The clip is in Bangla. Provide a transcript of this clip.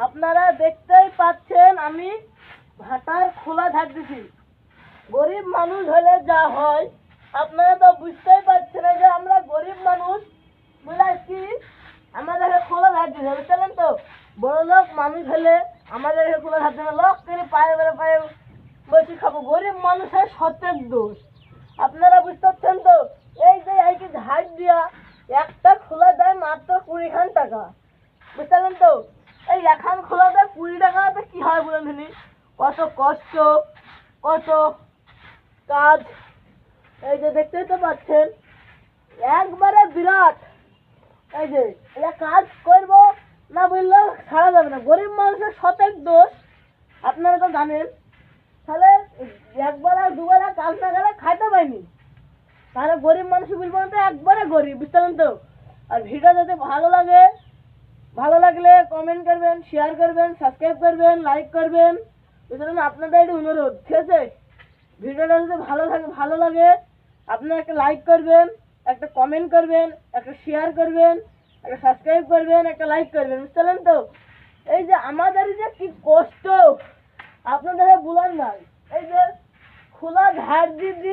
আপনারা দেখতেই পাচ্ছেন আমি ভাটার খোলা ধার দিছি। গরিব মানুষ হলে যা হয় আপনারা তো বুঝতেই পারছেন যে আমরা গরিব মানুষ বলে কি আমাদের খোলা ধার দিতে বুঝলেন তো। বড় লোক মানুষ হলে আমাদের খোলা ধার দেবে, লোক করে পায়ে বেড়ে পায়ে বসে খাবো। গরিব মানুষের সত্যের দোষ আপনারা বুঝতে পারছেন তো। এই যে এই কি ধার দিয়া একটা খোলা দেয় মাত্র 20 টাকা, বুঝলেন তো। এই এখন খোলা দেয় 20 টাকাতে কি হয় বলেন তিনি? কত কষ্ট, কত কাজ। এই যে দেখতেই তো পাচ্ছেন একবারে বিরাট। এই যে এটা কাজ করবো না বললে ছাড়া যাবে না। গরিব মানুষের সতেক দোষ আপনারা তো জানেন। তাহলে একবেলা দুবেলা কাজ না গেলে খাইতে পাইনি, তাহলে গরিব মানুষ বলবো না তো একবারে গরিব, বুঝতে তো। আর ভিডিও যদি ভালো লাগলে কমেন্ট করবেন, শেয়ার করবেন, সাবস্ক্রাইব করবেন, লাইক করবেন, বুঝলেন। আপনাদের একটু অনুরোধ, ঠিক আছে। ভিডিওটা যদি ভালো লাগে আপনারা একটা লাইক করবেন, একটা কমেন্ট করবেন, একটা শেয়ার করবেন, একটা সাবস্ক্রাইব করবেন, একটা লাইক করবেন, বুঝলেন তো। এই যে আমাদের যে কি কষ্ট আপনাদের বলার নাই। এই যে খোলা ধার দিয়ে